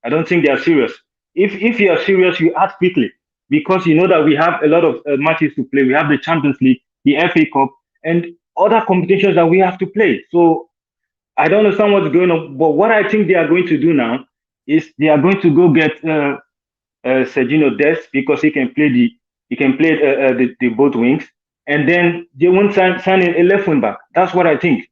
I don't think they are serious. If you are serious, you act quickly, because you know that we have a lot of matches to play. We have the Champions League, the FA Cup, and other competitions that we have to play. So I don't understand what's going on. But what I think they are going to do now is they are going to go get Sergio Dest, because he can play the both wings, and then they won't sign a left wing back. That's what I think.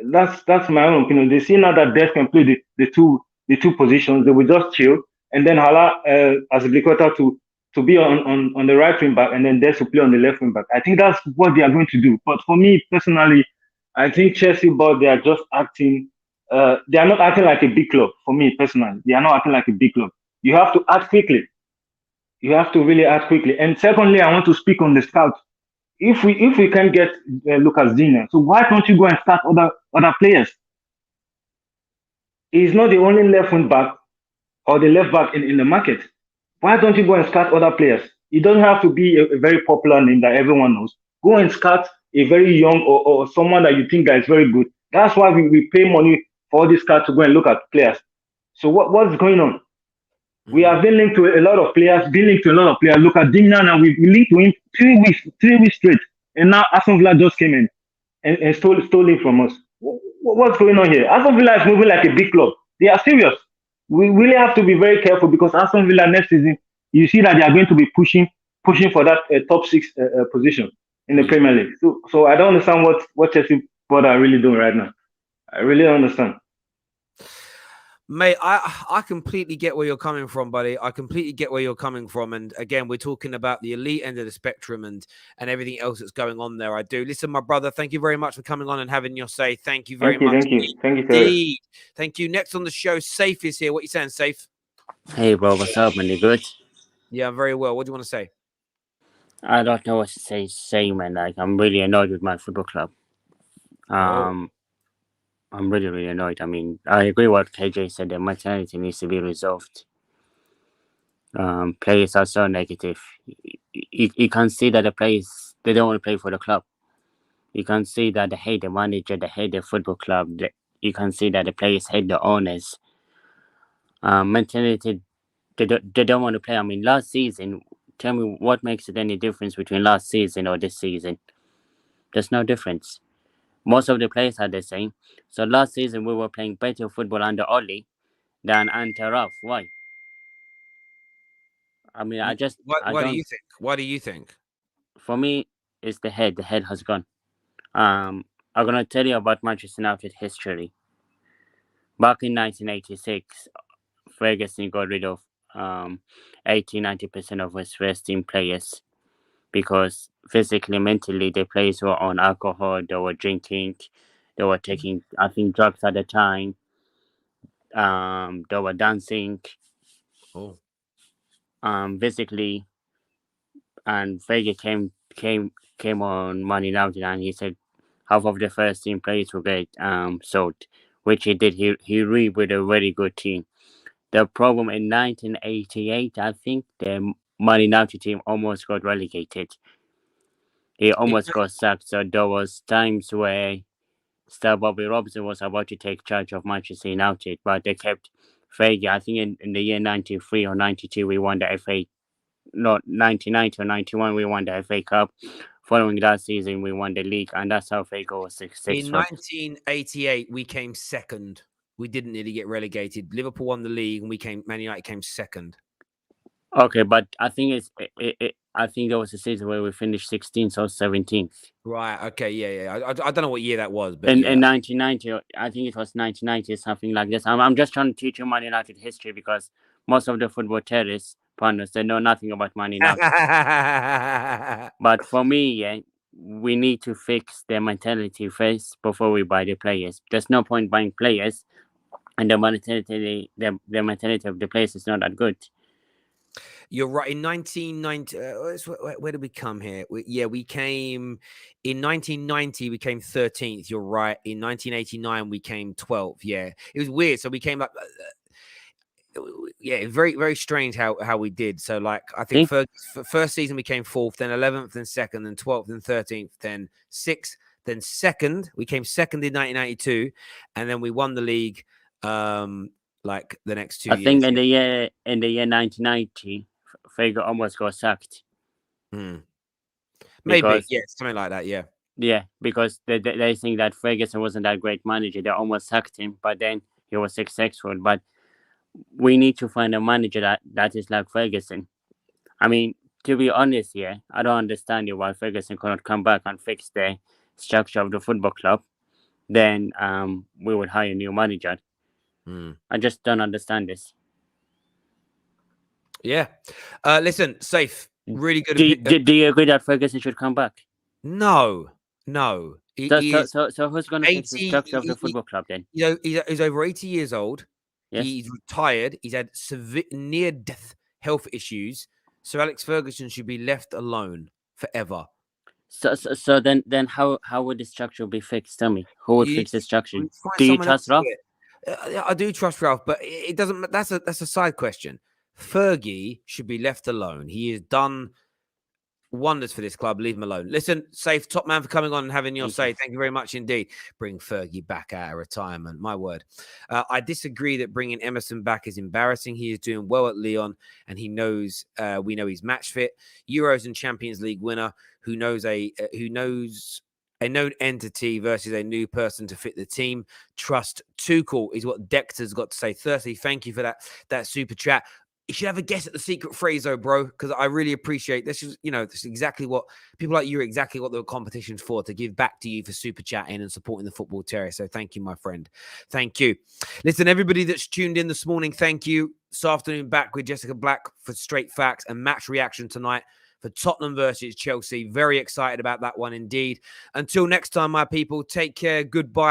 That's my own opinion. They see now that Dest can play the two positions. They will just chill, and then Hala as a Blikota to be on the right wing back, and then Dest to play on the left wing back. I think that's what they are going to do. But for me personally, I think Chelsea board, they are just acting. They are not acting like a big club. For me personally, they are not acting like a big club. You have to act quickly. You have to really act quickly. And secondly, I want to speak on the scout. If we can get Lucas Digne, so why don't you go and start other players? He's not the only left wing back or the left back in the market. Why don't you go and start other players? It doesn't have to be a very popular name that everyone knows. Go and start a very young or someone that you think that is very good. That's why we pay money for all these scouts to go and look at players. So what's going on? We have been linked to a lot of players, Look at Dignan, and we linked to him 3 weeks straight. And now Aston Villa just came in and stole him from us. What's going on here? Aston Villa is moving like a big club. They are serious. We really have to be very careful because Aston Villa next season, you see that they are going to be pushing for that top six position in the Premier League. So I don't understand what Chelsea board are really doing right now. I really don't understand. Mate, I completely get where you're coming from, buddy. I completely get where you're coming from. And again, we're talking about the elite end of the spectrum and everything else that's going on there. I do. Listen, my brother, thank you very much for coming on and having your say. Thank you very much. Thank you, Terry. Indeed. Thank you. Next on the show, Safe is here. What are you saying, Safe? Hey, bro, what's up, man? You good? Yeah, I'm very well. What do you want to say? I don't know what to say, man. Like, I'm really annoyed with my football club. I'm really, really annoyed. I mean, I agree with what KJ said. The mentality needs to be resolved. Players are so negative. You can see that the players, they don't want to play for the club. You can see that they hate the manager, they hate the football club. You can see that the players hate the owners. Mentality, they don't want to play. I mean, last season, tell me what makes it any difference between last season or this season? There's no difference. Most of the players are the same. So last season we were playing better football under Oli than under Ralph. Why? I mean, I Why do don't. you think? Why do you think? For me, it's the head. The head has gone. I'm gonna tell you about Manchester United history. Back in 1986, Ferguson got rid of 80-90% of his first team players because physically, mentally, the players were on alcohol. They were drinking. They were taking, I think, drugs at the time. They were dancing. Oh. Physically, and Vega came on Man United, and he said half of the first team players will get sold, which he did. He read with a very good team. The problem in 1988, I think the Man United team almost got relegated. He almost got sacked. So there was times where Sir Bobby Robson was about to take charge of Manchester United, but they kept Fergie. I think in the year 93 or 92, we won the FA. Not 1990 or 91, we won the FA Cup. Following that season, we won the league, and that's how Fergie was successful. In 1988, we came second. We didn't nearly get relegated. Liverpool won the league, and Man United came second. Okay, but I think I think there was a season where we finished 16th or 17th. Right. Okay. Yeah. I don't know what year that was, but in 1990, I think it was 1990, something like this. I'm just trying to teach you Man United history because most of the football terrorists partners, they know nothing about Man United. But for me, yeah, we need to fix their mentality first before we buy the players. There's no point buying players, and the mentality of the players is not that good. You're right. In 1990, where did we come here? We came in 1990. We came 13th. You're right. In 1989, we came 12th. Yeah, it was weird. So we came like, very, very strange how we did. So like, I think first season we came 4th, then 11th, then 2nd, then 12th, then 13th, then 6th, then 2nd. We came 2nd in 1992, and then we won the league. Like the next 2 years. I think in the year 1990, Fergie almost got sacked. Maybe, something like that. Yeah, because they think that Ferguson wasn't that great manager. They almost sacked him, but then he was successful. But we need to find a manager that is like Ferguson. I mean, to be honest, I don't understand why Ferguson cannot come back and fix the structure of the football club. Then we would hire a new manager. I just don't understand this. Yeah. Listen, Safe. Really good. Do you agree that Ferguson should come back? No. So who's going to fix the structure of the football club then? He's over 80 years old. Yes. He's retired. He's had severe near-death health issues. So Alex Ferguson should be left alone forever. So then how would the structure be fixed? Tell me, who would fix the structure? Do you trust Ralph? I do trust Ralph, but it doesn't. That's a side question. Fergie should be left alone. He has done wonders for this club. Leave him alone. Listen, Safe, top man for coming on and having your say. Thank you very much indeed. Bring Fergie back out of retirement. My word. I disagree that bringing Emerson back is embarrassing. He is doing well at Lyon, and he knows. We know he's match fit. Euros and Champions League winner who knows A known entity versus a new person to fit the team. Trust Tuchel is what Dexter's got to say. Thirsty, thank you for that super chat. You should have a guess at the secret phrase, though, bro, because I really appreciate this. Is, this is exactly what people like you are exactly what the competition's for, to give back to you for super chatting and supporting the Football Terrier. So thank you, my friend. Thank you. Listen, everybody that's tuned in this morning, thank you. This afternoon, back with Jessica Black for Straight Facts and match reaction tonight for Tottenham versus Chelsea. Very excited about that one indeed. Until next time, my people, take care. Goodbye.